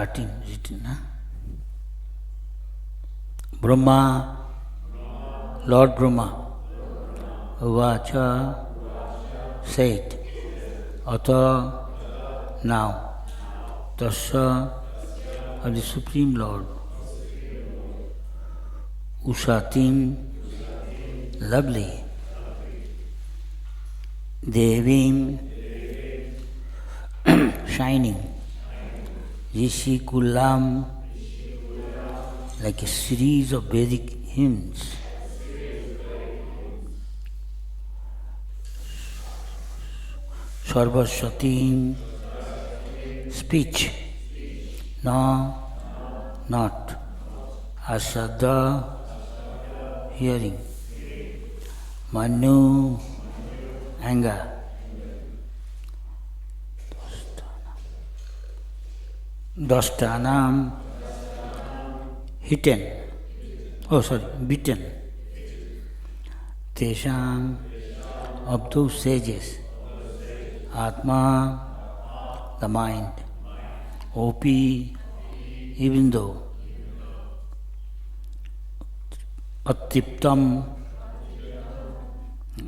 13 written, huh? Brahma, Lord Brahma, Uvacha said, Ata, now, Tasya of the Supreme Lord, Usatim, lovely, Devim, shining, Rishi Kulam, like a series of Vedic hymns. Sarvaswatim, speech, no, not, Asada, hearing, Manu, anger, Dastanam, beaten. Tesham, of those sages, Atma, the mind, Opi, even though, Attiptam,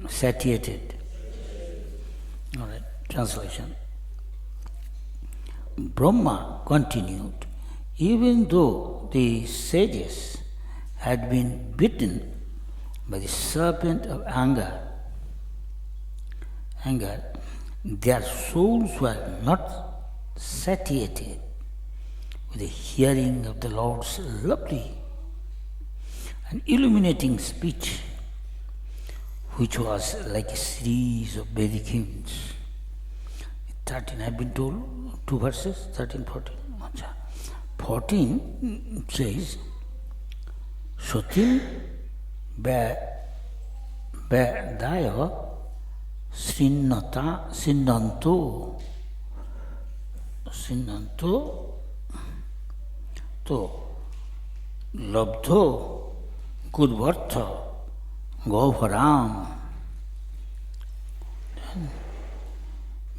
satiated. All right, translation. Brahma continued, even though the sages had been bitten by the serpent of anger, their souls were not satiated with the hearing of the Lord's lovely and illuminating speech, which was like a series of Vedic hymns. 13, I've been told 2 verses, 13, 14. 14 says, Sotim Daya Sinnanto to Labdho Gudvartha Govharam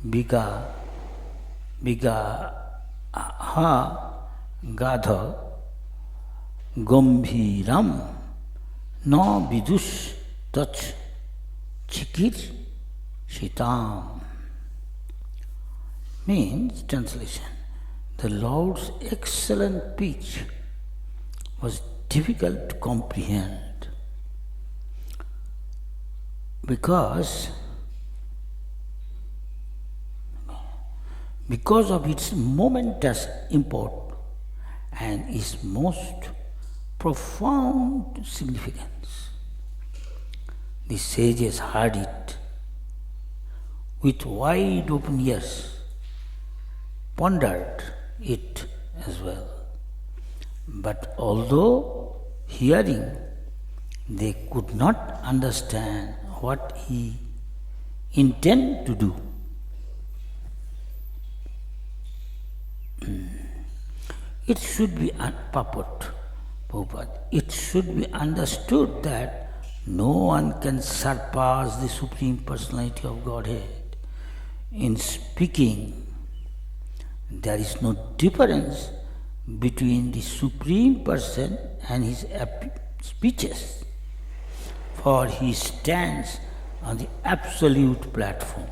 Biga Ha Gadha Gambhiram No Vidus Tach Chikir Shitam. Means, translation, the Lord's excellent speech was difficult to comprehend because of its momentous import and its most profound significance. The sages heard it with wide open ears, pondered it as well. But although hearing, they could not understand what he intended to do. It should be it should be understood that no one can surpass the Supreme Personality of Godhead. In speaking, there is no difference between the Supreme Person and his speeches, for he stands on the absolute platform.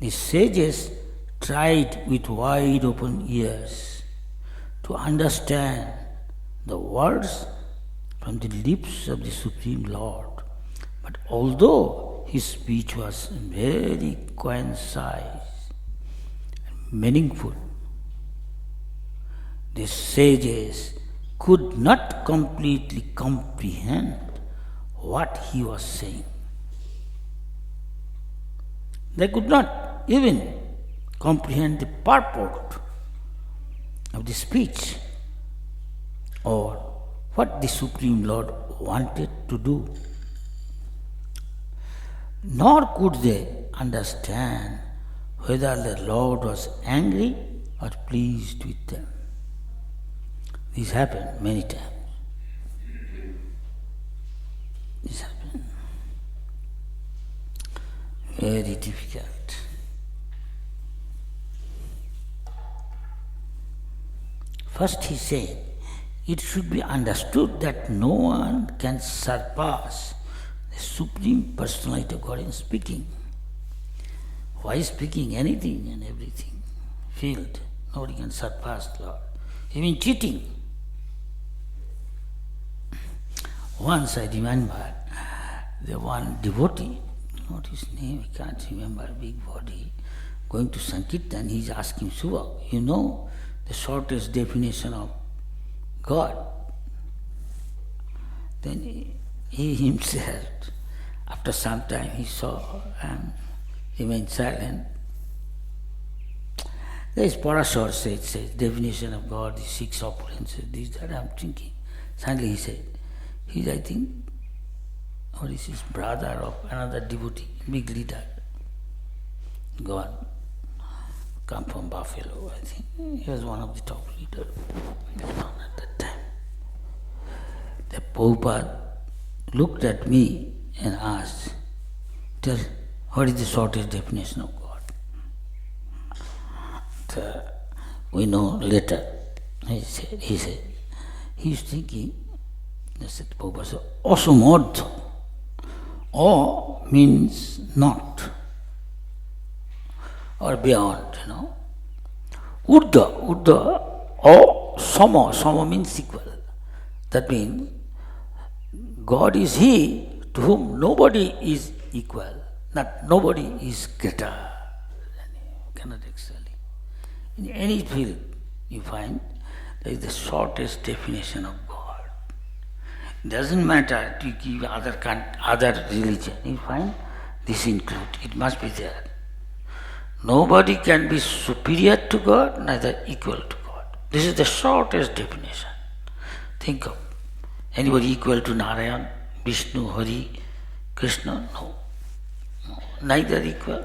The sages tried with wide open ears to understand the words from the lips of the Supreme Lord. But although his speech was very concise and meaningful, the sages could not completely comprehend what he was saying. They could not even comprehend the purport of the speech or what the Supreme Lord wanted to do. Nor could they understand whether the Lord was angry or pleased with them. This happened many times. This happened. Very difficult. First he said, it should be understood that no one can surpass the Supreme Personality of God in speaking. Why speaking anything and everything? Field. Nobody can surpass the Lord. Even cheating. Once I remember, the one devotee, what his name, I can't remember, big body, going to Sankirtan, he's asking Subha, you know the shortest definition of God? Then he himself, after some time, he saw and remained silent. There is Parashar says, definition of God, the six opulences, this, that, I'm thinking. Suddenly he said, he's, I think, or is his brother of another devotee, big leader, God, come from Buffalo, I think. He was one of the top leaders at that time. The Prabhupada looked at me and asked, tell, what is the shortest definition of God? We know later, he said, he's thinking, I said, Prabhupada said, Asumardha. O means not, or beyond, Urdha, O, sama means equal. That means, God is He to whom nobody is equal, not nobody is greater than He. You cannot excel Him. In any field you find, there is the shortest definition of God. It doesn't matter to give other religion. You find this include, it must be there. Nobody can be superior to God, neither equal to God. This is the shortest definition. Think of anybody equal to Narayan, Vishnu, Hari, Krishna? No. Neither equal.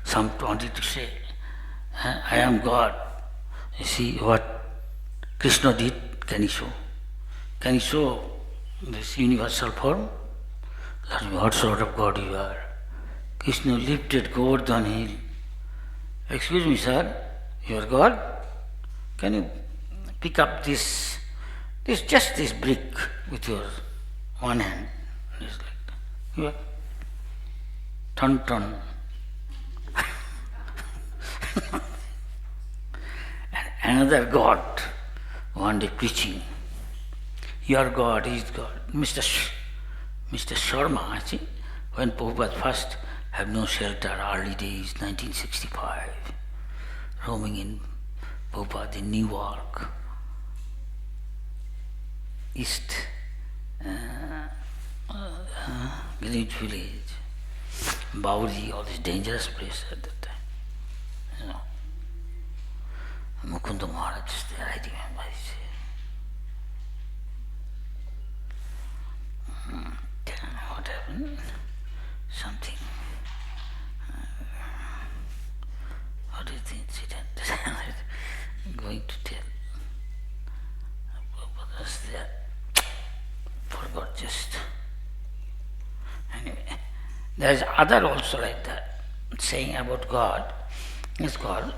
Some wanted to say, I am God. You see what Krishna did? Can you show? Can you show this universal form? Let me, what sort of God you are? Krishna lifted Govardhan hill. Excuse me, sir, you are God? Can you pick up this brick with your one hand? Just like that. You are ton. And another God, one day preaching, your God, he is God. Mr. Sharma, I think, when Prabhupada first had no shelter, early days, 1965, roaming in Prabhupada in Newark, East Greenwich Village, Bauli, all this dangerous place at that time. Mukunda Maharaj is there, I remember. What happened? Something. What is the incident? I'm going to tell. Prabhupada was there. Forgot just. Anyway, there is other also like that, saying about God. It's called,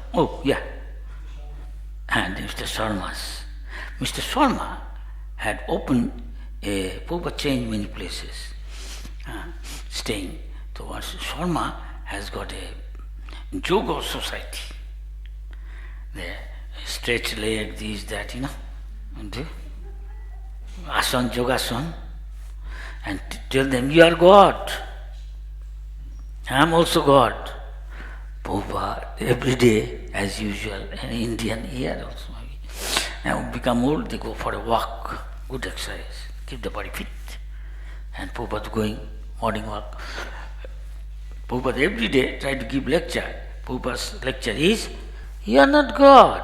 and Mr. Sharma's. Mr. Sharma had opened a Prabhupada changed many places, staying. So Sharma has got a yoga society. They stretch leg, this, that, and do asan, yogasan, and tell them, you are God. I am also God. Prabhupada, every day, as usual, an Indian here also maybe. Now become old, they go for a walk, good exercise, keep the body fit. And Prabhupada going, morning walk. Prabhupada every day try to give lecture. Prabhupada's lecture is, you are not God.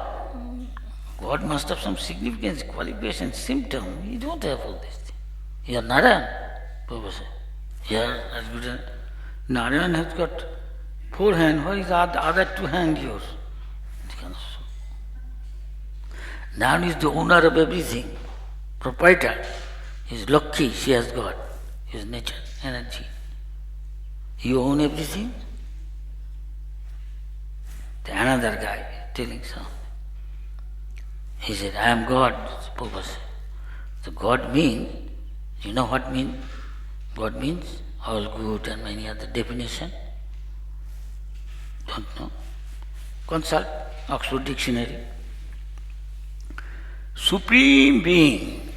God must have some significance, qualification, symptom. You don't have all this thing. You are Narayan, Prabhupada said. You are as good as Narayan has got 4 hands. Where is the other 2 hands yours? Narayan is the owner of everything, proprietor. He is lucky, she has got his nature, energy. You own everything? Another guy telling something. He said, I am God. Prabhupada said. So God means, you know what means? God means all good and many other definition. Don't know. Consult Oxford Dictionary. Supreme Being.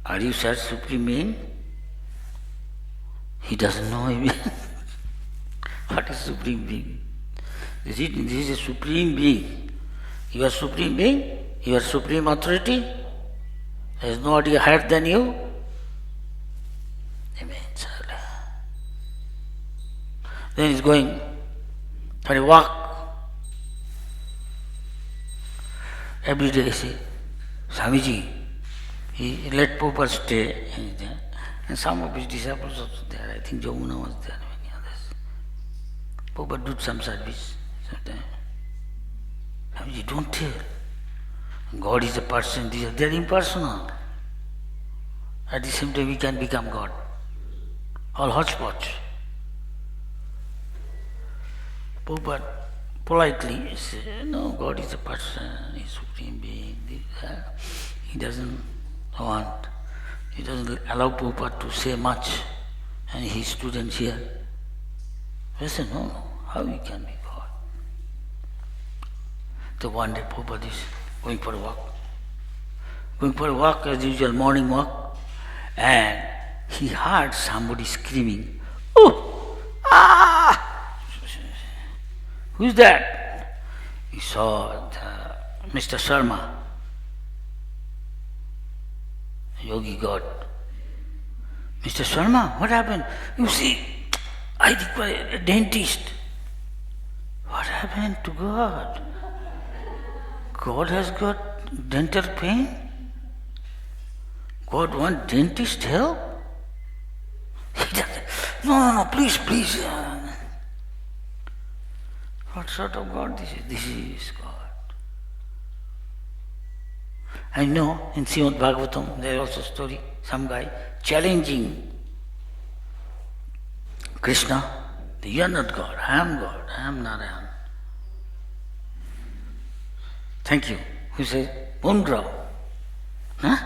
Are you such Supreme Being? He doesn't know even what is Supreme Being. This is a Supreme Being. You are Supreme Being, you are Supreme Authority. There is nobody higher than you. Amen. Then he's going for a walk. Every day, see, Swamiji, he let Prabhupada stay, and some of his disciples also there. I think Jamuna was there, many others. Prabhupada did some service sometimes. Swamiji, don't tell. God is a person, they are impersonal. At the same time, we can become God. All hodgepodge. Prabhupada politely said, no, God is a person, He is Supreme Being. He doesn't want, He doesn't allow Prabhupada to say much, and his students here. I said, no, how you can be God? So one day Prabhupada is going for a walk. Going for a walk as usual, morning walk, and he heard somebody screaming, oh, ah! Who's that? He saw Mr. Sharma, Yogi God. Mr. Sharma, what happened? You see, I require a dentist. What happened to God? God has got dental pain? God wants dentist help? He doesn't. No, please. What sort of God this is? This is God. I know in Srimad Bhagavatam there is also a story, some guy challenging Krishna, you are not God, I am Narayan. Thank you. Who says, Pundrao. Huh?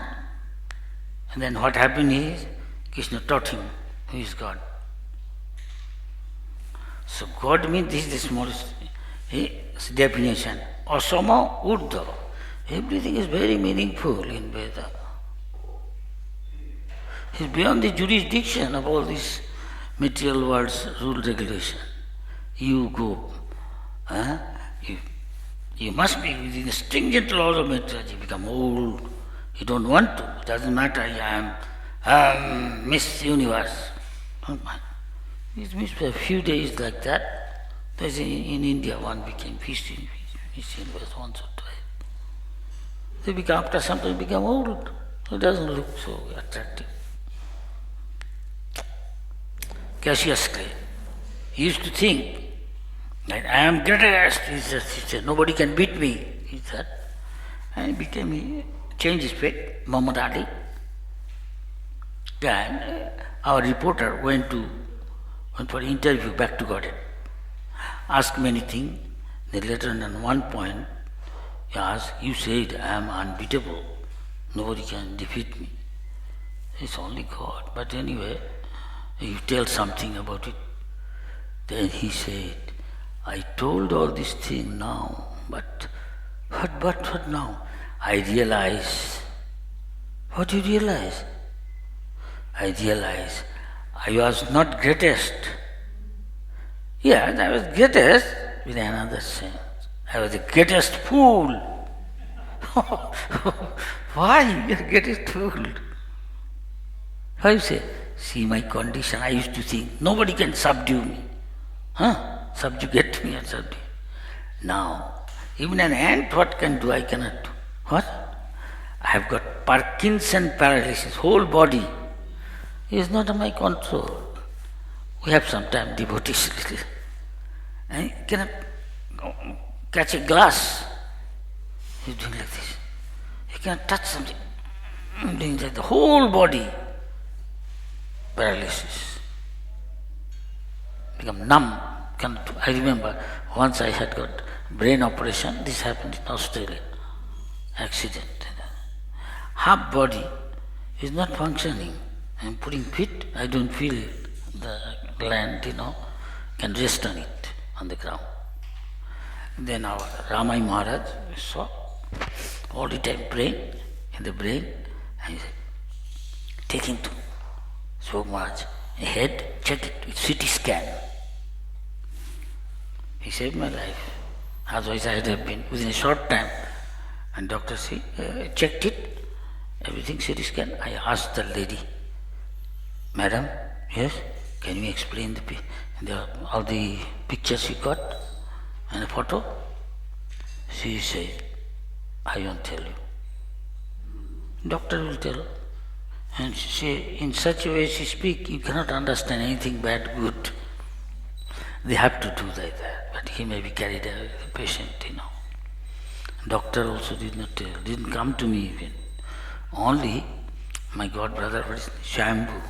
And then what happened is, Krishna taught him who is God. So God means this is the smallest definition. Asama Urdhva. Everything is very meaningful in Veda. It's beyond the jurisdiction of all these material world's rule regulation. You go. You must be within the stringent laws of metrology. You become old. You don't want to. It doesn't matter. I am Miss Universe. Don't mind. It means for a few days like that. There's in India one became Miss Universe once or twice. They become, after some time, become old. It doesn't look so attractive. Cassius Clay. He used to think that I am greatest. He said, nobody can beat me. He said, and he changed his fate, Muhammad Ali. Then our reporter went for an interview back to Godhead. Asked many things. Then later on one point, he asked, you said I am unbeatable. Nobody can defeat me. It's only God. But anyway, you tell something about it. Then he said, I told all these things now, but what now? I realize. What do you realize? I realize I was not greatest. Yes, I was greatest with another sense. I was the greatest fool. Why you are greatest fool? Why you say? See my condition, I used to think, nobody can subdue me. Subjugate me or subdue. Now, even an ant, what can do, I cannot do. What? I have got Parkinson paralysis, whole body. It is not under my control. We have sometimes devotees little. And you cannot catch a glass. He's doing like this. You cannot touch something. Doing like the whole body. Paralysis. Become numb. I remember once I had got brain operation. This happened in Australia. Accident. Half body is not functioning. I'm putting feet, I don't feel the land, can rest on it, on the ground. Then our Ramai Maharaj saw all the time brain, in the brain, and he said, take him to Svog Maharaj, head, check it with CT scan. He saved my life. Otherwise I would have been within a short time. And doctor checked it, everything CT scan. I asked the lady, Madam, yes, can you explain all the pictures you got and a photo? She said, I won't tell you. Doctor will tell. And she, in such a way she speaks, you cannot understand anything bad, good. They have to do like that, but he may be carried away, the patient, Doctor also did not tell, didn't come to me even. Only my god brother, Shambhu.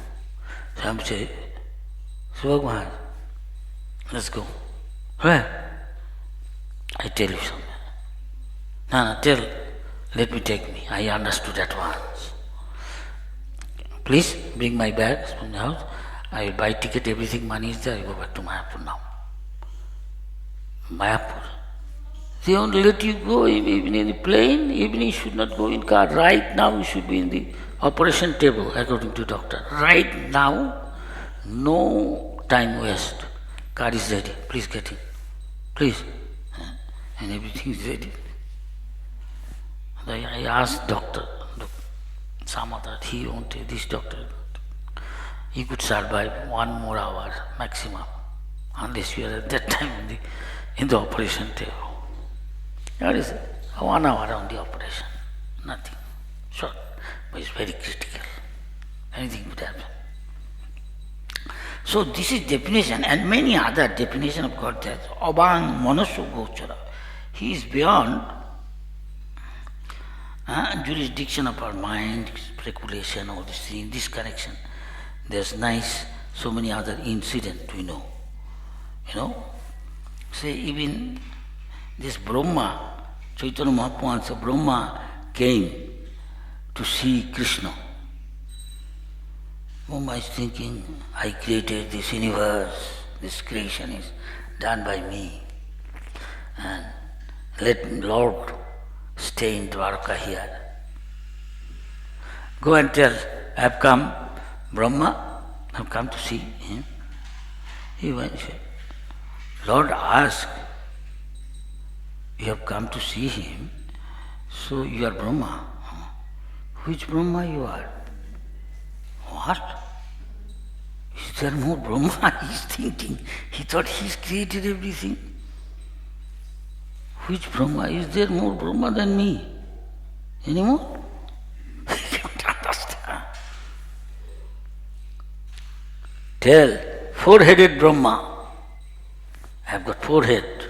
Shambhu said, Svog Maharaj, let's go. Where? I tell you something. No, tell, let me take me. I understood at once. Please bring my bags from the house. I will buy ticket, everything, money is there, I go back to Mayapur now. Mayapur. They won't let you go even in the plane, even you should not go in car. Right now you should be in the operation table, according to doctor. Right now, no time waste. Car is ready, please get in. Please. And everything is ready. I asked doctor, Samadha, he wanted this doctor. He could survive 1 more hour maximum, unless you are at that time in the operation table. That is 1 hour on the operation, nothing, short, but it's very critical. Anything could happen. So this is definition, and many other definition of God. That Abang Manasya Gochara. He is beyond jurisdiction of our mind, speculation, all this thing, this connection. There's so many other incidents we know. Say even this Brahma, Chaitanya Mahaprabhu said, Brahma came to see Krishna. Brahma is thinking, I created this universe, this creation is done by me. And let Lord stay in Dwarka here. Go and tell, I have come, Brahma, I have come to see him. He went, Lord asked, you have come to see him, so you are Brahma. Which Brahma you are? What? Is there more Brahma? He's thinking. He thought he's created everything. Which Brahma? Is there more Brahma than me? Any more? He can't understand. Tell, 4-headed Brahma. I have got 4 heads.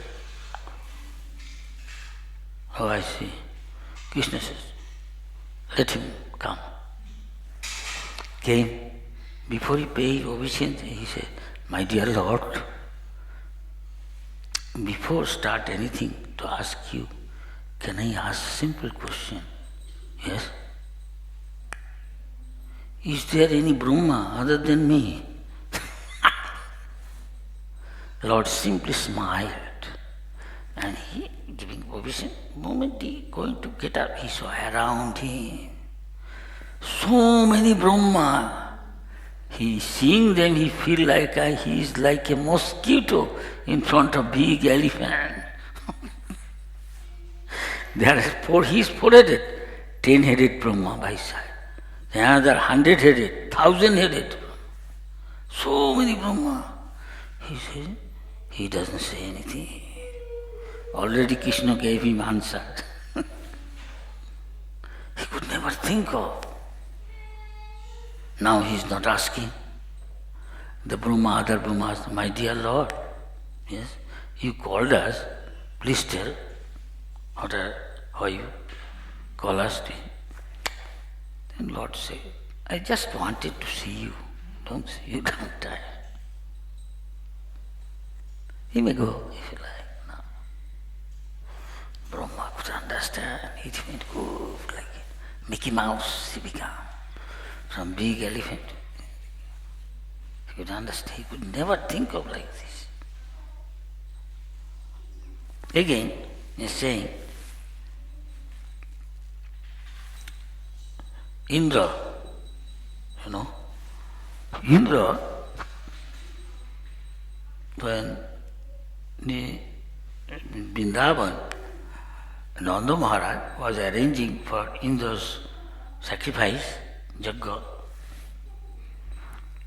Oh, I see. Krishna says, let him come. Came. Before he paid obeisance, he said, my dear Lord, before start anything to ask you, can I ask simple question? Yes? Is there any Brahma other than me? Lord simply smiled, and he, giving obeisance, moment he going to get up, he saw around him so many Brahma. He seeing them, he feel like he is like a mosquito in front of big elephant. There are he is 4-headed, 10-headed Brahma by side. Another 100-headed, 1,000-headed. So many Brahma. He says, he doesn't say anything. Already Krishna gave him answer. He could never think of. Now he is not asking. The Brahma, other Brahmas, my dear Lord, yes, you called us, please tell why you call us. Then Lord said, I just wanted to see you. You don't die. You may go if you like now. understand. It went like Mickey Mouse, he became some big elephant. He could understand, he could never think of like this. Again, he's saying, Indra, Indra, when the Vrindavan, Nanda Maharaj was arranging for Indra's sacrifice, Jagga.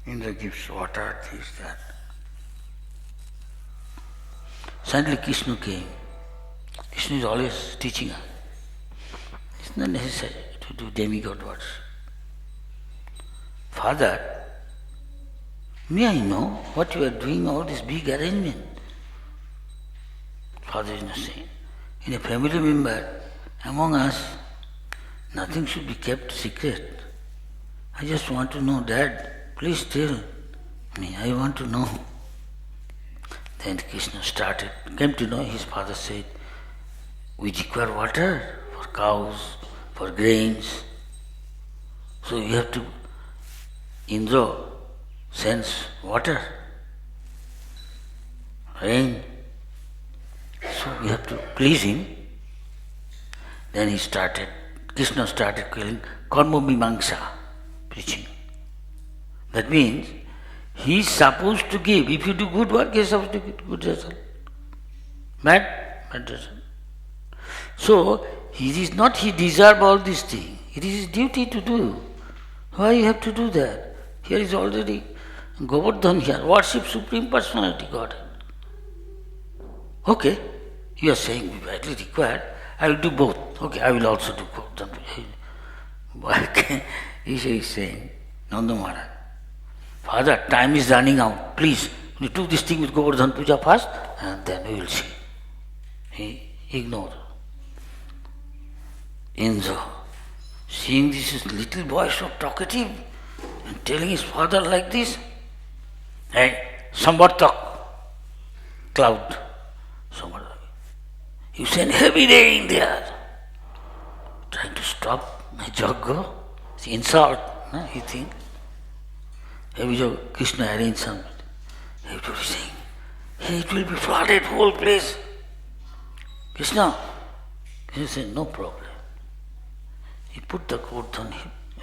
Indra gives water, this, that. Suddenly Krishna came. Krishna is always teaching us. It's not necessary to do demigod words. Father, may I know what you are doing, all this big arrangement? Father is not saying. In a family member, among us, nothing should be kept secret. I just want to know, Dad, please tell me, I want to know. Then Krishna came to know, his father said, we require water for cows, for grains. So you have to, Indra sends water, rain. So we have to please him. Then Krishna started calling Karma Mimamsa, preaching. That means he is supposed to give. If you do good work, he is supposed to give good result. Bad result. So he deserves all these things. It is his duty to do. Why you have to do that? Here is already Govardhan here, worship Supreme Personality Godhead. Okay, you are saying we badly required, I will do both. Okay, I will also do Govardhan. He is saying, Nanda Maharaj, Father, time is running out. Please, you do this thing with Govardhan Puja first, and then we will see. He ignored. Indra, seeing this little boy so talkative and telling his father like this, hey, Samvartak, cloud, Samvartak. You send heavy rain there, trying to stop my Jagga. It's insult, you think. Krishna arranged something. Everybody is saying, hey, it will be flooded, whole place. Krishna said, no problem. He put the Govardhan in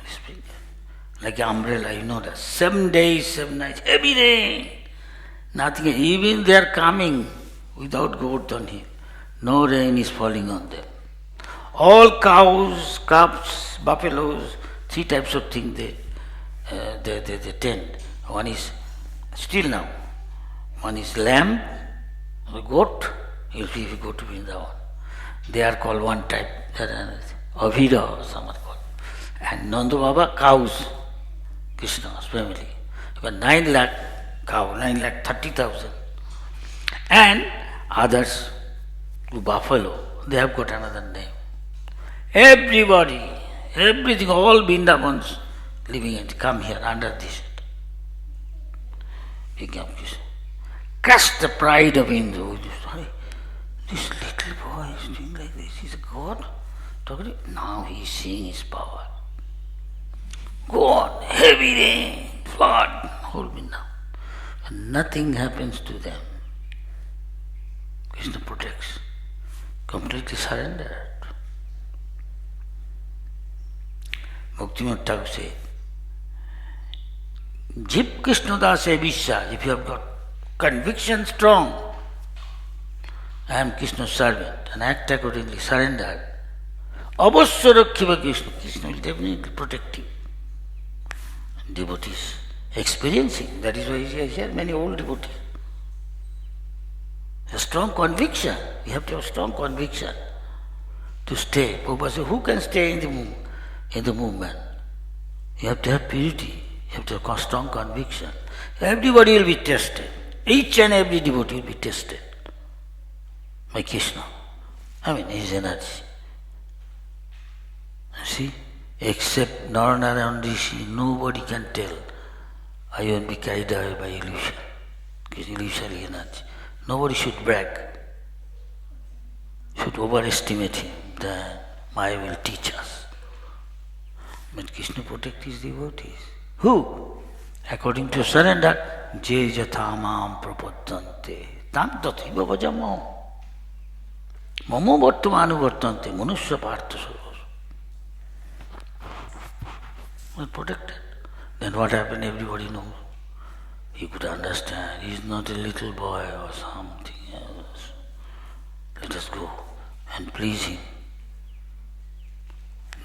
his finger, like an umbrella, that. 7 days, 7 nights, heavy rain. Nothing, even they are coming without Govardhan hill. No rain is falling on them. All cows, calves, buffaloes, 3 types of things they tend. One is, still now, one is lamb, or goat, you'll see if you go to Vrindavan. They are called one type, Avira or some other called. And Nanda Baba, cows, Krishna's family. About 9 lakh cow, 9,30,000. And others, buffalo, they have got another name. Everybody, everything, all Vrindavans living and come here under this. Become Krishna. Crush the pride of Hindu. This little boy is doing like this. He's a god. Now he is seeing his power. Go on, heavy rain, flood, whole Vrindavan. And nothing happens to them. Krishna protects. Completely surrendered. Bhaktivinoda Thakur said, Jip Krishna Dasa Vishya, if you have got conviction strong, I am Krishna's servant, and act accordingly, surrender. Avasya Rakhiva Krishna. Krishna will definitely protect you. Devotees experiencing, that is why he has here many old devotees. A strong conviction. We have to have strong conviction to stay. Prabhupada said, who can stay in the movement? You have to have purity. You have to have strong conviction. Everybody will be tested. Each and every devotee will be tested by Krishna. His energy. See, except Narayana Rishi, nobody can tell. I won't be carried away by illusion. Because illusory energy. Nobody should brag, should overestimate him. then Maya will teach us. But Krishna protects his devotees. Who? According to surrender, Je Jathamam Prapaddante Tam Tathaiva Bhajamam Mamo Vartamanu Vartante Manusya Partha Sarvas. Well protected. Then what happened? Everybody knows. He could understand. He is not a little boy or something else. Let us go and please him.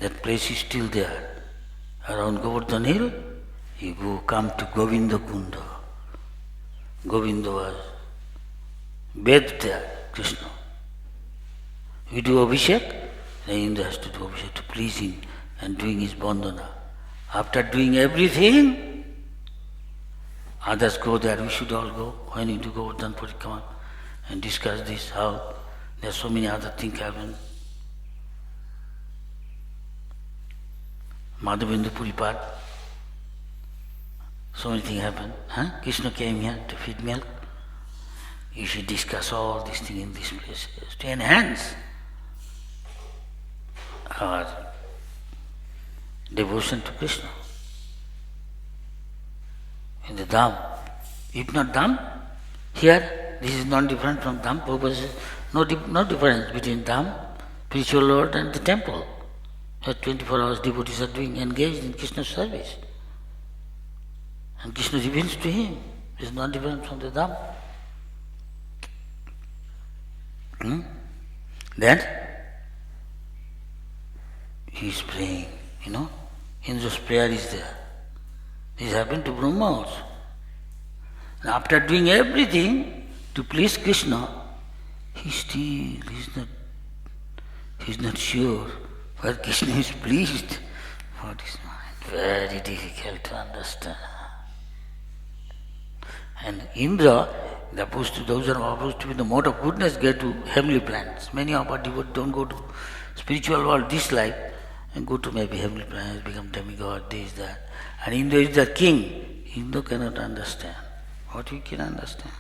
That place is still there. Around Govardhan Hill, you go, come to Govinda Kunda. Govinda was bathed there, Krishna. You do Abhishek, then Indra has to do Abhishek to please him and doing his bandhana. After doing everything, others go there, we should all go. When you do Govardhan Parikrama and discuss this, how there are so many other things happen. Madhavendra Puripad, so many things happen. Krishna came here to feed milk. You should discuss all these things in these places to enhance our devotion to Krishna. In the Dham. If not Dham, here, this is not different from Dham. Prabhupada says, no difference between Dham, spiritual Lord, and the temple. 24 hours devotees are engaged in Krishna's service. And Krishna reveals to him. It is not different from the Dham. Then he is praying, Indra's prayer is there. This happened to Brahma also. And after doing everything to please Krishna, he is not sure whether Krishna is pleased. What is mind? Very difficult to understand. And Indra, those who are supposed to be the mode of goodness, get to heavenly planets. Many of our devotees don't go to spiritual world this life and go to maybe heavenly planets, become demigod, this, that. And Indra is the king. Indra cannot understand. What we can understand?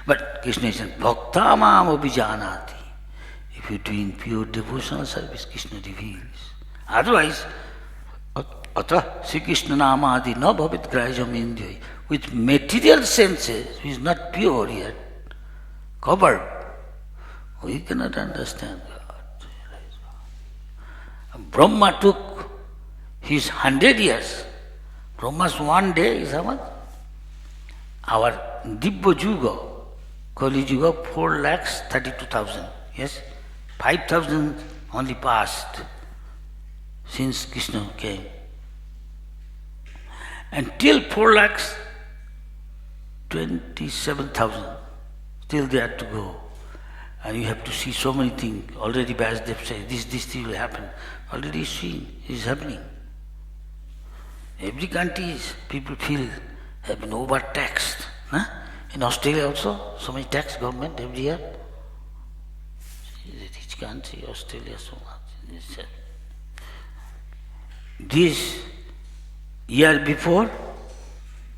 But Krishna is saying, Bhakta mam abhijanati. If you are doing pure devotional service, Krishna reveals. Otherwise, Ata Sri Krishna Namadi na bhavit grajam indriya. With material senses, which is not pure yet, covered, we cannot understand God. Brahma took his 100 years. Brahma's one day is how much? Our Dibba Juga, Kali Juga, 4,32,000. Yes? 5,000 only passed since Krishna came. And till 4,27,000, still they had to go. And you have to see so many things. Already Vyasdev says, this thing will happen. Already seen, it is happening. Every country, people feel have been overtaxed. In Australia also, so many tax government every year. It's a rich country, Australia so much. This year before,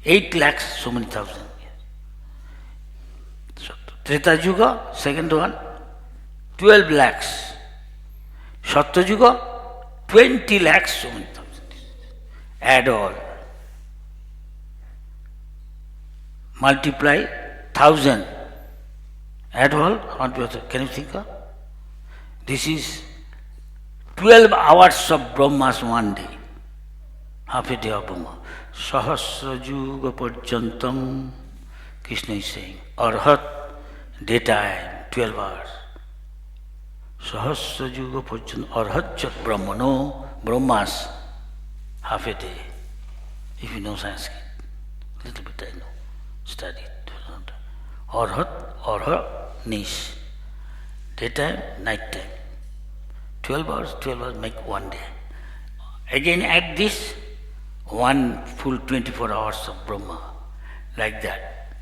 8 lakhs, so many thousand. So, Treta Yuga, second one, 12 lakhs. Sattva Yuga, 20 lakhs, so many thousand. Add all. Multiply 1,000. Add all, can you think of? This is 12 hours of Brahma's one day. Half a day of Brahma. Sahasra Yuga Parjantam, Krishna is saying. Arhat, daytime, 12 hours. Sahasra Yuga Parjantam, Arhat Chak Brahmano, Brahmas, half a day. If you know Sanskrit, little bit I know, studied. Arhat, Nish. Daytime, night time. 12 hours make one day. Again add this, one full 24 hours of Brahma, like that.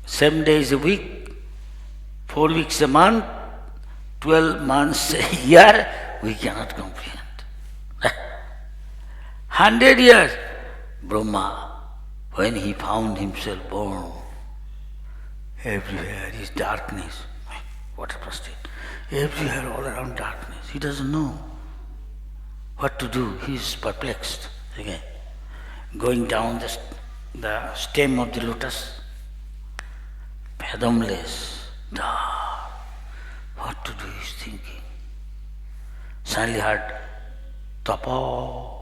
7 days a week, 4 weeks a month, 12 months a year, we cannot comprehend. 100 years, Brahma, when he found himself born, everywhere is darkness. What a prostrate. Everywhere, all around darkness. He doesn't know what to do. He is perplexed again. Going down the stem of the lotus, fathomless, dark. What to do, he is thinking. Suddenly heard Tapa.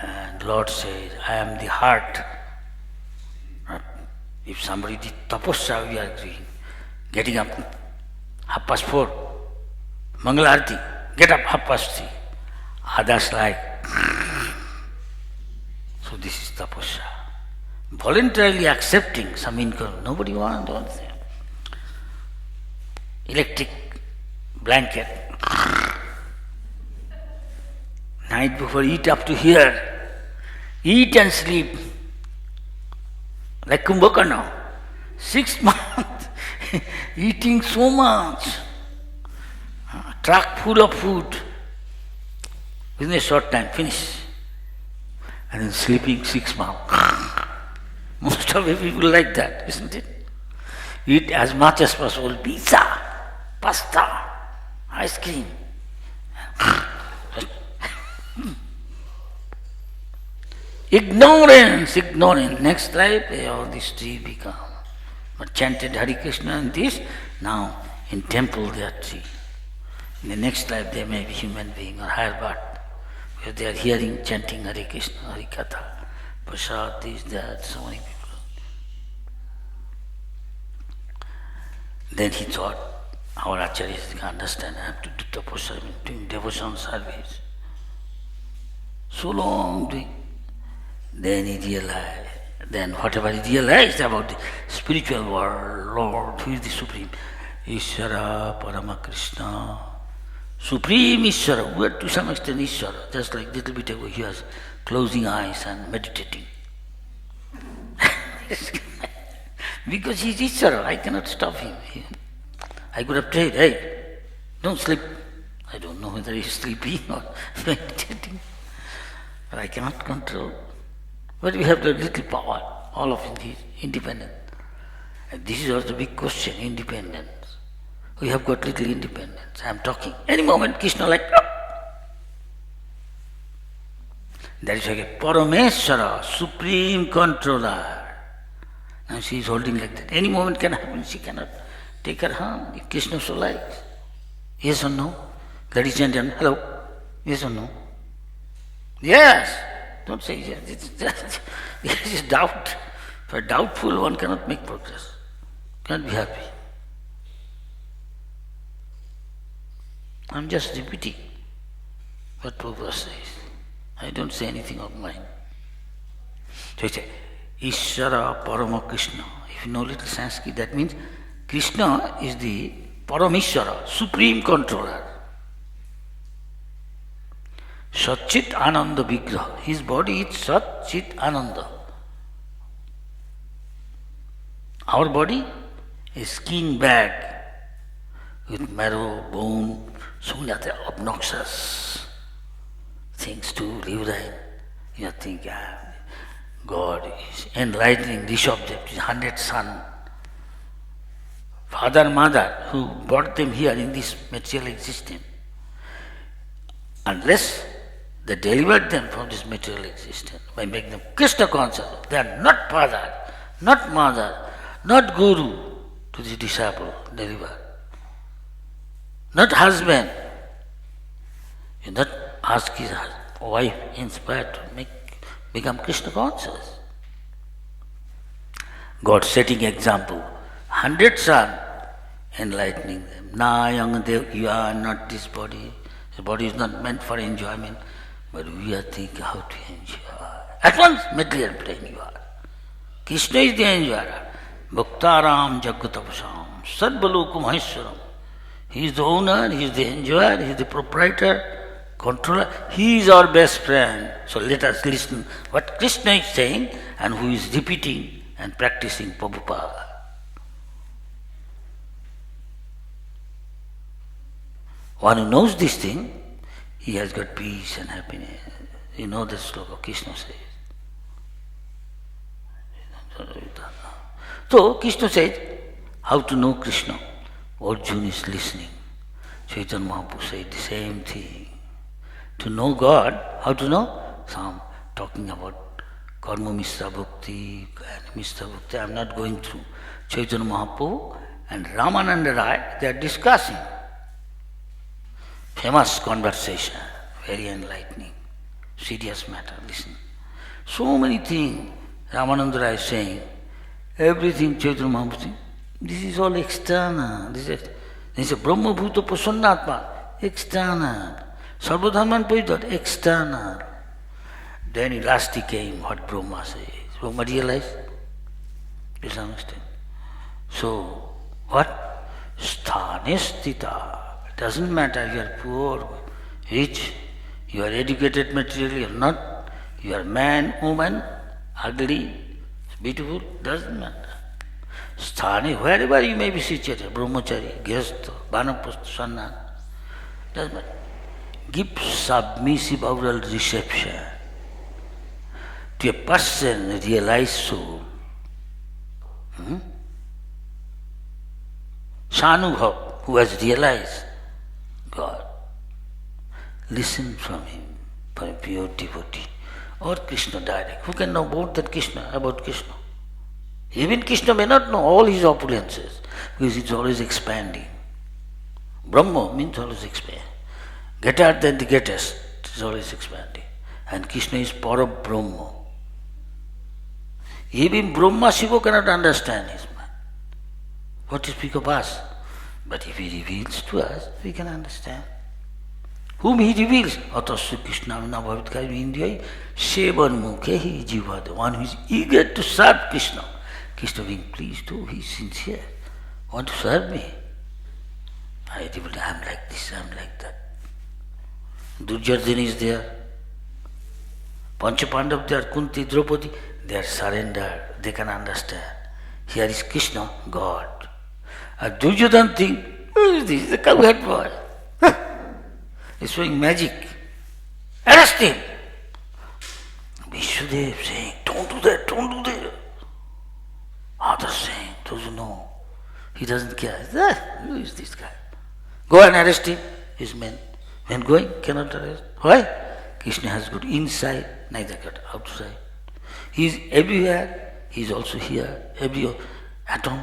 And Lord says, I am the heart. If somebody did tapasya, we are doing. Getting up 4:30, Mangala Arati, get up 3:30. Others like. So this is tapasya. Voluntarily accepting some income. Nobody wants anything. Electric blanket. Night before, eat up to here. Eat and sleep. Like Kumbhakarna. 6 months. Eating so much. Truck full of food. Within a short time, finish. And then sleeping 6 months. Most of the people like that, isn't it? Eat as much as possible. Pizza, pasta, ice cream. Ignorance. Next life, all these three become. But chanted Hare Krishna and this, now in temple they are three. In the next life they may be human being or higher birth. Because they are hearing, chanting Hare Krishna, Hare Katha, Prasad, this, that, so many people. Then he thought, our acharyas can understand, I have to do tapasya, doing devotion service. So long doing. Then he realized, then whatever he realized about the spiritual world, Lord, who is the Supreme, Ishvara, Parama Krishna, Supreme Ishvara, we are to some extent Ishvara, just like little bit ago he was closing eyes and meditating. Because he is Ishvara, I cannot stop him. I could have prayed, hey, don't sleep. I don't know whether he is sleeping or meditating, but I cannot control. But we have the little power, all of it is independent. And this is also the big question, independence. We have got little independence. I am talking. Any moment, Krishna like, no. That is like a Parameshwara, supreme controller. Now she is holding like that. Any moment can happen, she cannot take her hand, if Krishna so likes. Yes or no? Ladies and gentlemen, hello? Yes or no? Yes! Don't say yes. This is doubt. For a doubtful one cannot make progress. Cannot be happy. I'm just repeating what Prabhupada says. I don't say anything of mine. So he said, Ishvara Parama Krishna. If you know little Sanskrit, that means Krishna is the Parameshwara, supreme controller. Satchit Ananda Vigraha. His body is Sat Chit Ananda. Our body is skin bag with marrow, bone, so many other obnoxious things to live in. You think God is enlightening this object, his 100th son. Father, mother, who brought them here in this material existence. Unless they delivered them from this material existence by making them Krishna conscious. They are not father, not mother, not guru to the disciple delivered. Not husband. You not ask his wife inspired to become Krishna conscious. God setting example. 100 son enlightening them. Nah, young Dev, you are not this body. The body is not meant for enjoyment. But we are thinking how to enjoy. At once, material plane you are. Krishna is the enjoyer. Bhaktaram Jagatapasam Sadbalokum Maheshwaram. He is the owner, he is the enjoyer, he is the proprietor, controller. He is our best friend. So let us listen what Krishna is saying and who is repeating and practicing Prabhupada. One who knows this thing, he has got peace and happiness. You know the sloka Krishna says. So Krishna says, how to know Krishna? Arjuna is listening. Chaitanya Mahaprabhu said the same thing. To know God, how to know? Some talking about Karma Mishra Bhakti, Mishra Bhakti. I am not going through. Chaitanya Mahaprabhu and Ramananda Rai, they are discussing. Famous conversation, very enlightening, serious matter. Listen. So many things Ramananda Rai is saying. Everything Chaitanya Mahaprabhu saying. This is all external. This is a Brahma Bhuta Prasannatma. External. Sarvadharman Paitat. External. Then last he came, what Brahma says. Brahma realized. You understand? So, what? Sthane sthita. It doesn't matter you are poor, rich, you are educated materially or not, you are man, woman, ugly, beautiful, doesn't matter. Sthane, wherever you may be situated, brahmachari, grihastha, vanaprastha, sannyas, doesn't matter. Give submissive oral reception to a person realized soul. Sanubhav, who has realized God. Listen from him for a pure devotee. Or Krishna direct. Who can know about that Krishna, about Krishna? Even Krishna may not know all his opulences, because it's always expanding. Brahma means always expanding. Greater than the greatest, it's always expanding. And Krishna is Para Brahma. Even Brahma Shiva cannot understand his mind. What to speak of us? But if he reveals to us, we can understand. Whom he reveals? Atasya Krishna Nabhavitkari Indiyai Sevan Mukhehi Jiva, the one who is eager to serve Krishna. Krishna being pleased too, he is sincere. Want to serve me? I am like this, I am like that. Duryodhana is there. Panchapandav there, Kunti, Draupadi, they are surrendered, they can understand. Here is Krishna, God. And Duryodhana think, who is this? The cowherd boy. He's showing magic. Arrest him. Vishwadev saying, don't do that, don't do that. Others saying, don't you know? He doesn't care. Who is this guy? Go and arrest him, his men. When going, cannot arrest. Why? Krishna has got inside, neither got outside. He is everywhere, he is also here, every atom.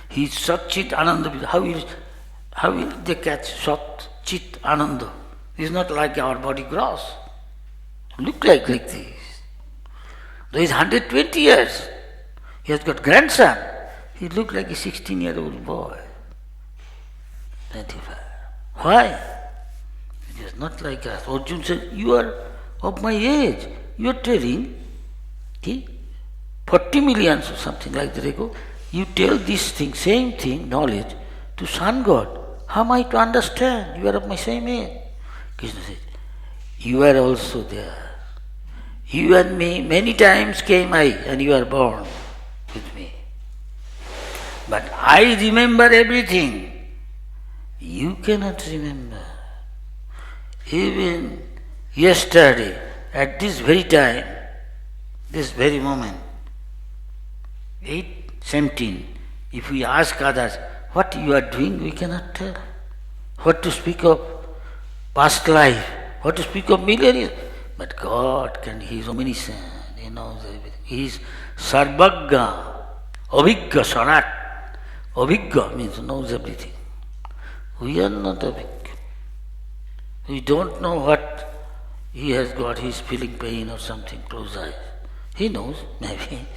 He is Sat Chit Ananda. How will they catch Sat Chit Ananda? He is not like our body gross. Look like this. Though he is 120 years, he has got grandson. He look like a 16-year-old boy. 25. Why? It is not like us. Arjuna said, you are of my age. You are telling 40 millions or something like that ago. You tell this thing, same thing, knowledge, to Sun God. How am I to understand? You are of my same age. Krishna said, you are also there. You and me, many times came I, and you are born with me. But I remember everything. You cannot remember. Even yesterday, at this very time, this very moment, 8:17, if we ask others what you are doing, we cannot tell. What to speak of past life, what to speak of million. But God can, He is omniscient, He knows everything. He is Sarvagga, Avigga, Sarat. Avigga means knows everything. We are not Avigga. We don't know what he has got, he is feeling pain or something, close eyes. He knows, maybe.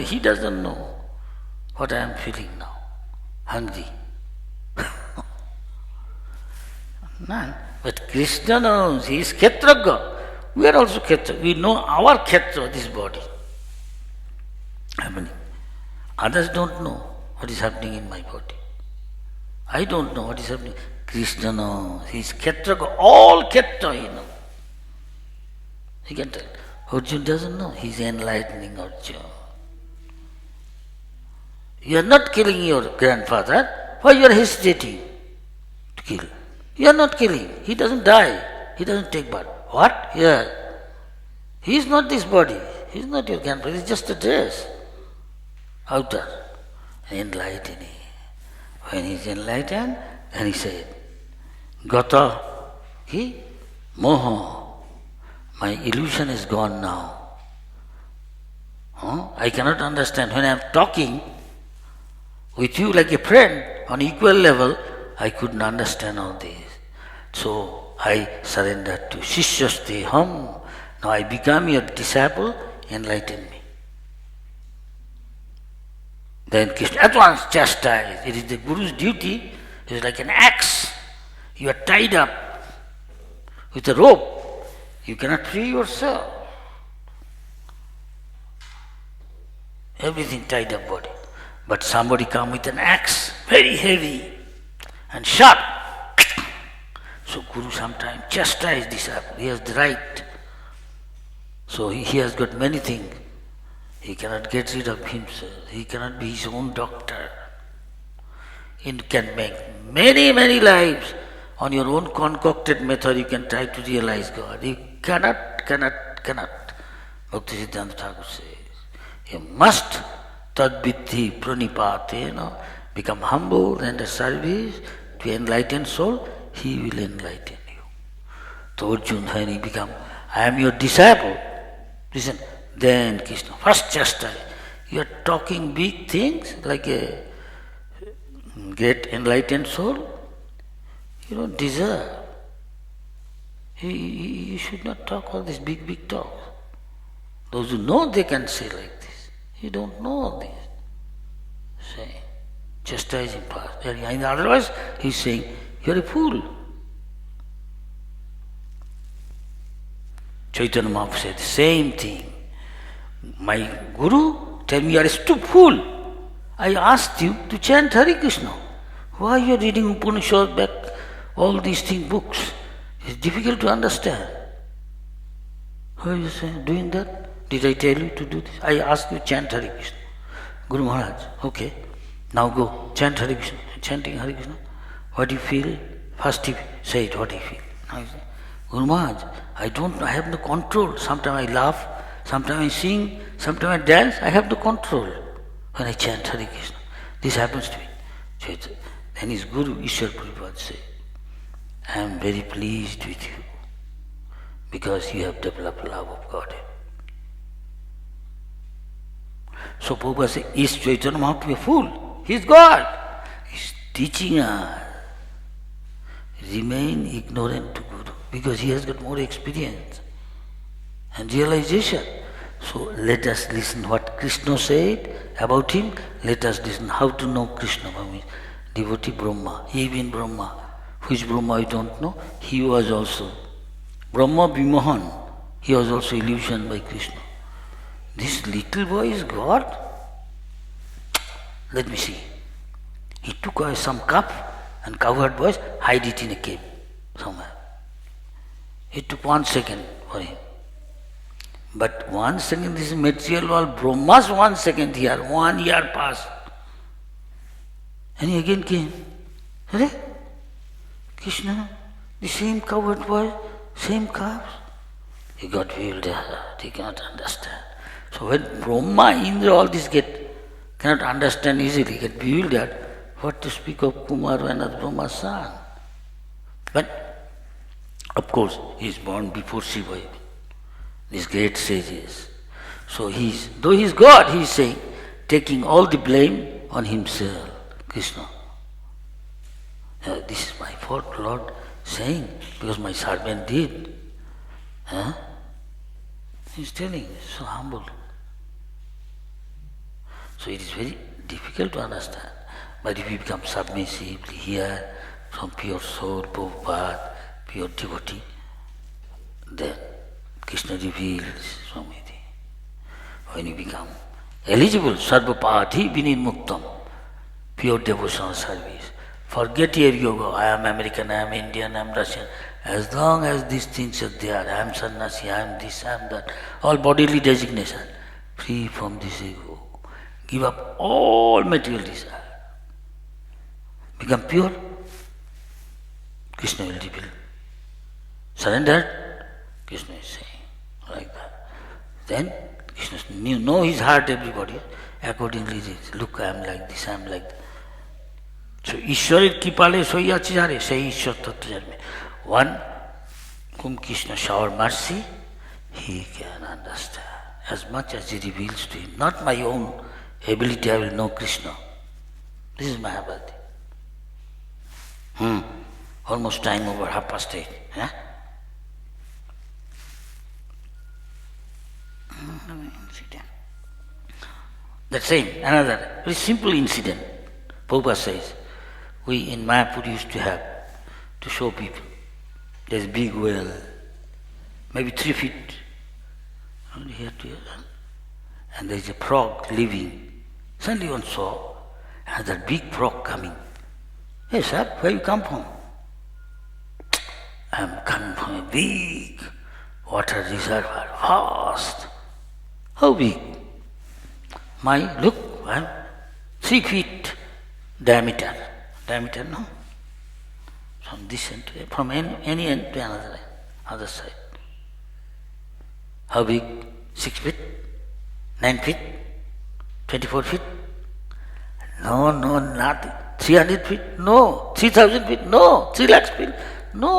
He doesn't know what I am feeling now. Hungry. None. But Krishna knows, he is Kshetraga. We are also Kshetra. We know our Kshetra, this body. Happening. Others don't know what is happening in my body. I don't know what is happening. Krishna knows. He is Kshetraga. All Kshetra he knows. He can tell. Arjuna doesn't know. He is enlightening Arjuna. You are not killing your grandfather. Why you are hesitating to kill? You are not killing. He doesn't die. He doesn't take birth. What? Yeah. He is not this body. He is not your grandfather. He is just a dress. Outer. Enlightening. When he is enlightened, then he said, Gata ki moha. My illusion is gone now. I cannot understand. When I am talking with you like a friend on equal level, I couldn't understand all this. So I surrendered to Shishyaste Ham. Now I become your disciple, enlighten me. Then Krishna at once chastised. It is the Guru's duty. It is like an axe. You are tied up with a rope. You cannot free yourself. Everything tied up body. But somebody come with an axe, very heavy, and sharp. So Guru sometimes chastise disciple. He has the right. So he has got many things. He cannot get rid of himself. He cannot be his own doctor. He can make many, many lives. On your own concocted method, you can try to realize God. You cannot. Bhakti Siddhanta Thakur says, you must tadviddhi pranipate, become humble and a service to enlightened soul. He will enlighten you. So Arjuna, when he become, I am your disciple. Listen, then Krishna, first chastise. You are talking big things like a great enlightened soul. You don't deserve. You should not talk all this big talk. Those who know, they can say like this. You don't know all this. Say, chastise him first. And otherwise, he's saying, you're a fool. Chaitanya Mahaprabhu said the same thing. My Guru, tell me you are a stupid fool. I asked you to chant Hare Krishna. Why you are reading Upanishad back, all these things, books? It's difficult to understand. Why are you saying, doing that? Did I tell you to do this? I asked you to chant Hare Krishna. Guru Maharaj, okay, now go, chant Hare Krishna. Chanting Hare Krishna. What do you feel? First he said what he feel. Now he said, Guru Maharaj, I have no control. Sometimes I laugh, sometimes I sing, sometimes I dance. I have no control when I chant Hare Krishna. This happens to me. Then his Guru, Ishwar Prabhupada said, I am very pleased with you because you have developed love of Godhead. So Prabhupada said, is Chaitanya Mahaprabhu a fool? He is God. He is teaching us. Remain ignorant to Guru because he has got more experience and realization. So let us listen what Krishna said about him. Let us listen how to know Krishna. Devotee Brahma. He been Brahma. Which Brahma I don't know. He was also Brahma Vimohan. He was also illusioned by Krishna. This little boy is God? Let me see. He took away some cup and cowherd boys hide it in a cave somewhere. It took 1 second for him. But 1 second, this material world, Brahma's 1 second here, 1 year passed. And he again came. Hare? Krishna, the same cowherd boy, same calves. He got bewildered. He cannot understand. So when Brahma, Indra, all this cannot understand easily, get bewildered, what to speak of Kumar and Brahma's son? But of course, he is born before Shiva, these great sages. So though he is God, he is saying, taking all the blame on himself, Krishna. This is my fault, Lord, saying, because my servant did. He is telling, so humble. So it is very difficult to understand. But if you become submissive, here, from pure soul, Prabhupada, pure devotee, then Krishna reveals so many things. When you become eligible, sarvapati vinimuktam, pure devotional service. Forget your yoga, I am American, I am Indian, I am Russian. As long as these things are there, I am sannyasi, I am this, I am that, all bodily designation, free from this ego. Give up all material desire. Become pure, Krishna will reveal. Surrender, Krishna is saying, like that. Then Krishna know his heart, everybody. Accordingly, look, I am like this, I am like that. So ঈশ্বরের কৃপালে সইয়াছে যারে সেই ঈশ্বর তত্ত্ব জানবে। One whom Krishna shower mercy, he can understand as much as he reveals to him. Not my own ability I will know Krishna. This is Mahabharata. Almost time over, 8:30. Yeah? Incident. That same, another very simple incident. Prabhupada says, we in Mayapur used to have to show people. There's a big well, maybe 3 feet, here to here, and there's a frog living. Suddenly one saw another big frog coming. Hey sir, where you come from? I'm coming from a big water reservoir, vast. How big? Look, I'm 3 feet diameter. Diameter, no? From this end to from any end to another other side. How big? 6 feet? 9 feet? 24 feet? No, nothing. 300 feet? No. 3,000 feet? No. 3 lakhs feet? No.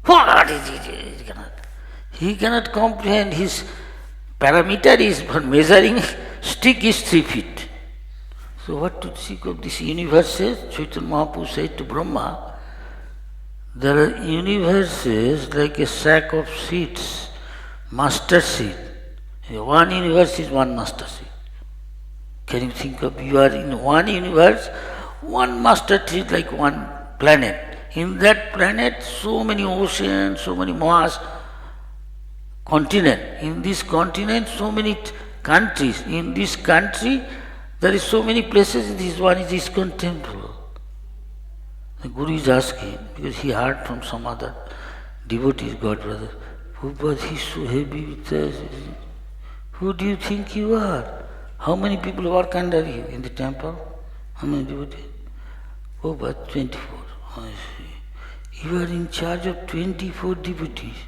What is it? He cannot comprehend. His parameter is for measuring stick is 3 feet. So what to think of this universes? Chaitanya Mahaprabhu said to Brahma, there are universes like a sack of seeds, mustard seed. One universe is one mustard seed. Can you think of, you are in one universe, one mustard seed like one planet. In that planet, so many oceans, so many mass, continent. In this continent, so many countries. In this country, there is so many places. This one is ISKCON temple. The Guru is asking, because he heard from some other devotees, God brother, Prabhupada, he is so heavy with us. Who do you think you are? How many people work under you in the temple? How many devotees? Prabhupada, 24. I see. You are in charge of 24 devotees.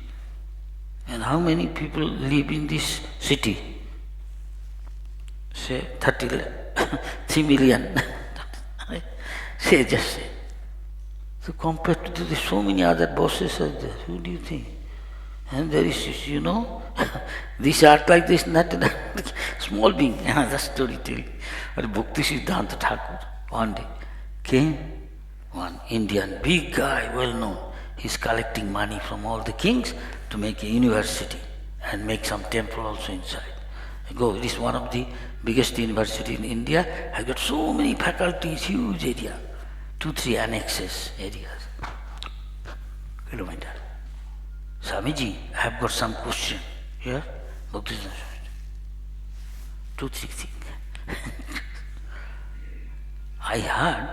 And how many people live in this city? Say 3 million. Say just say. So compared to this, so many other bosses are there. Who do you think? And there is, this art like this, not a small being. Another story telling. But Bhakti Siddhanta Thakur one day came, one Indian big guy, well known. He's collecting money from all the kings to make a university and make some temple also inside. It is one of the biggest university in India. Has got so many faculties, huge area, 2-3 annexes areas. Kilometer. Swamiji, I have got some question here. Bhakti 2-3 things. I heard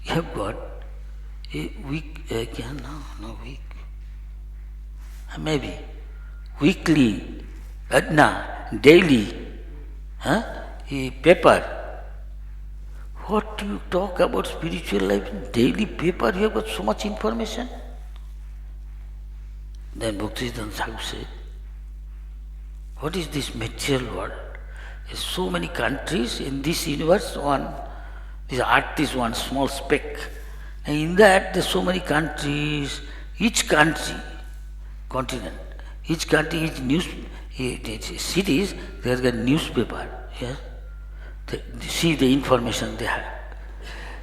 you have got a week, maybe weekly, daily, a paper. What do you talk about spiritual life in daily paper? You have got so much information. Then Bhaktisiddhanta Thakur said, what is this material world? There's so many countries in this universe, this earth is one small speck. And in that there's so many countries, each country, continent, each country, each cities, there's got newspaper. Yes? See the information they have.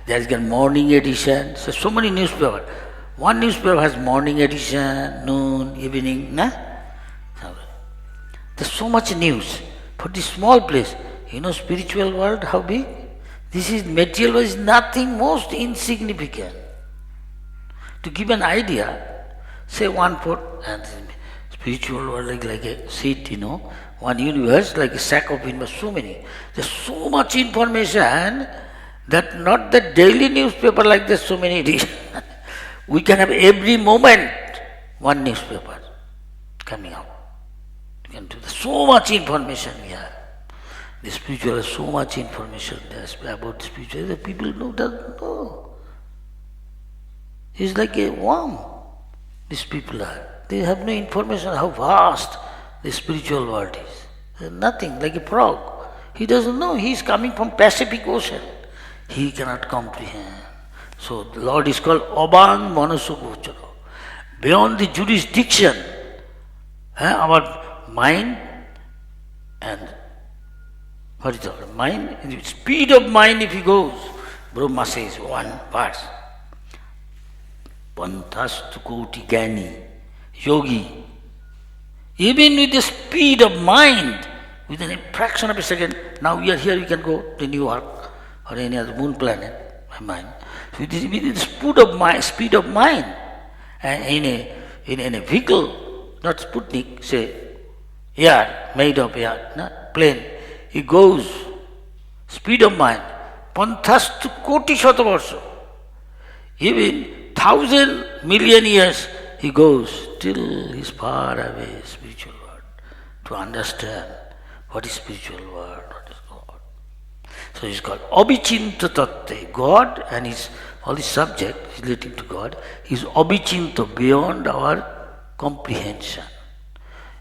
There's got morning edition, so many newspapers. One newspaper has morning edition, noon, evening, There's so much news for this small place. Spiritual world, how big? This is material world, is nothing, most insignificant. To give an idea, say 1/4, and spiritual world like a seed, one universe like a sack of universe, so many. There's so much information that not the daily newspaper like there's so many. We can have every moment one newspaper coming out. You can do so much information we have. The spiritual has so much information about the spiritual. The people doesn't know. It's like a worm. These people are. They have no information how vast the spiritual world is. There's nothing, like a frog. He doesn't know. He is coming from Pacific Ocean. he cannot comprehend. So the Lord is called Abang Manasogochara. Beyond the jurisdiction, our mind and what is it? Mind, the speed of mind if he goes. Brahma says one verse. Pantastu koti gyani, yogi. Even with the speed of mind, within a fraction of a second, now we are here, we can go to New York or any other moon planet, my mind. So with the speed of mind, and in a vehicle, not Sputnik, say, air, made of air, not plane, it goes, speed of mind, pantastu koti shatavarsa. Even 1,000 million years he goes, still he is far away, spiritual world, to understand what is spiritual world, what is God. So he is called Abhichinta Tatte. God and all his subject relating to God is Abhichinta, beyond our comprehension.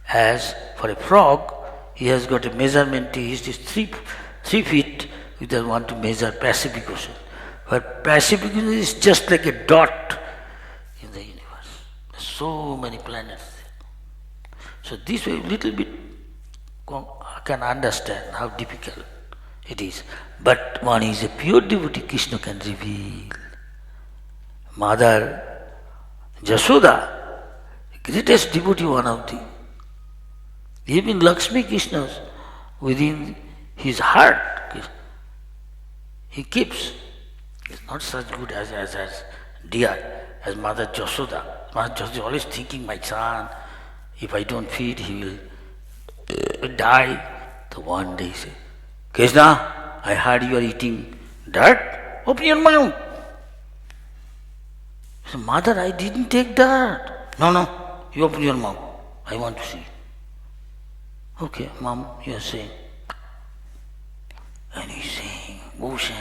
As for a frog, he has got a measurement, he is 3 feet, we just want to measure Pacific Ocean. But Pacific Ocean is just like a dot in the universe. There are so many planets there. So this way, little bit can understand how difficult it is. But one is a pure devotee, Krishna can reveal. Mother Jasoda, greatest devotee, one of the. Even Lakshmi Krishna's within his heart, he keeps. It's not such good as dear as Mother Jasoda. Mother Jasoda is always thinking, my son, if I don't feed, he will die. So one day he said, Krishna, I heard you are eating dirt. Open your mouth. He said, Mother, I didn't take dirt. No, you open your mouth. I want to see. Okay, Mom, you are saying. And he's saying, ocean,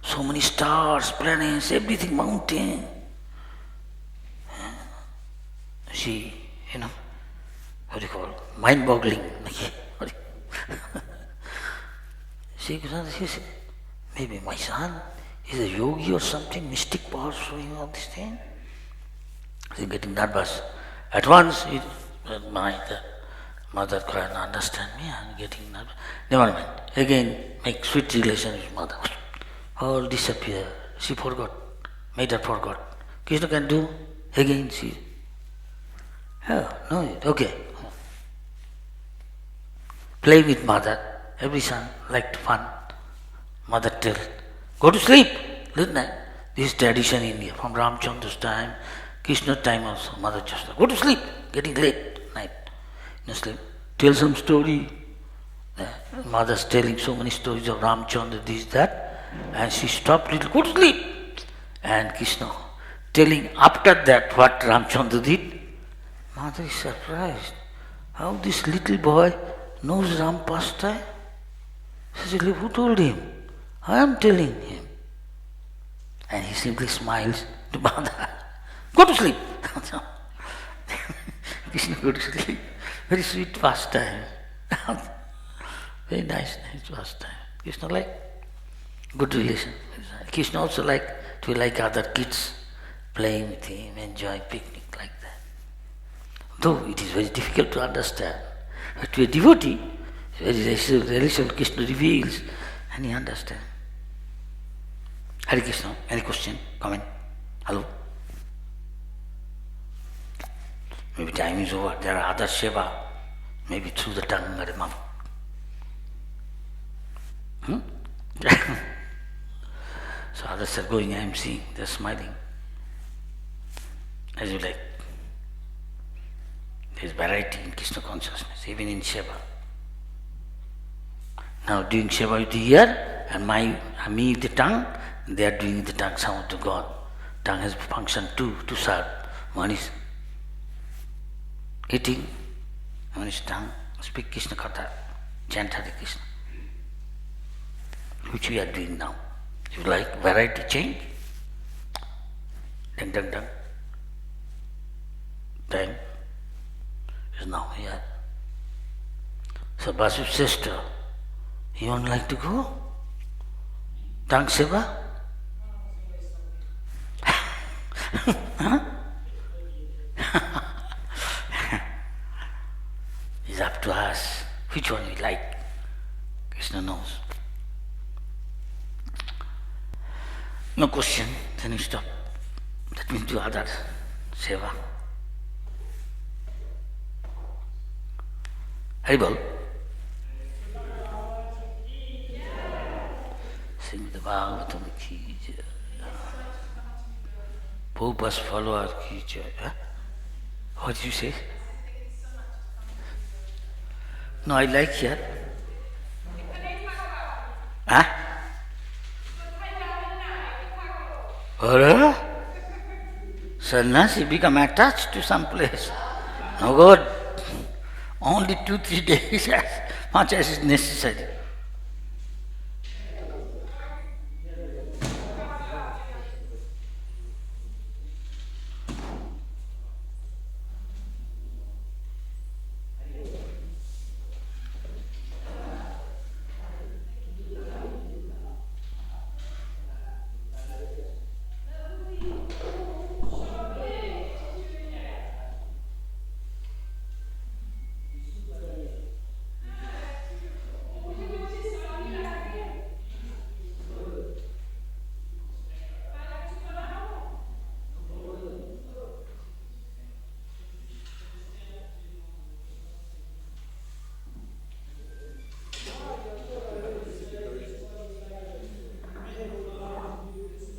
so many stars, planets, everything, mountain. See, what do you call it? Mind-boggling. See, maybe my son is a yogi or something, mystic power showing all this thing. He's getting nervous. At once, the mother can't understand me, I'm getting nervous. Never mind. Again, make sweet relation with mother. All disappear. She forgot. Made her forgot. Krishna can do. Again she. Oh, no, okay. Play with mother. Every son liked fun. Mother tell, go to sleep. Late night. This is tradition in India. From Ramchandra's time, Krishna's time also. Mother just go to sleep. Getting late night. Sleep. Tell some story. Mother's telling so many stories of Ramchandra, this, that. And she stopped little, go to sleep. And Krishna telling after that what Ramchandra did. Mother is surprised. How this little boy knows Ram pastime? She said, who told him? I am telling him. And he simply smiles to Mother. Go to sleep. Krishna go to sleep. Very sweet pastime. Very nice pastime. Krishna like good relation. Krishna also like to like other kids, playing with him, enjoy picnic like that. Though it is very difficult to understand. But to a devotee, very relation Krishna reveals and he understands. Hare Krishna, any question, comment? Hello? Maybe time is over. There are other seva, maybe through the tongue or the mouth. So others are going, I am seeing, they are smiling. As you like. There is variety in Krishna consciousness, even in seva. Now doing seva with the ear and me with the tongue, they are doing the tongue sound to God. Tongue has function to serve. One is eating, one is tongue, speak Krishna Katha, chant Hare Krishna. Which we are doing now. You like variety change? Dang. Time is now here. So Vasudeva sister, you don't like to go? Tang seva? Huh? It's up to us. Which one we like? Krishna knows. No question, then you stop. That means do other seva. Haribol. Sing the Bhagavatam ki jai. Prabhupada's follower ki jai. Huh? What did you say? No, I like here. Huh? Or sannyasi become attached to some place. No good. Only 2-3 days, as much as is necessary.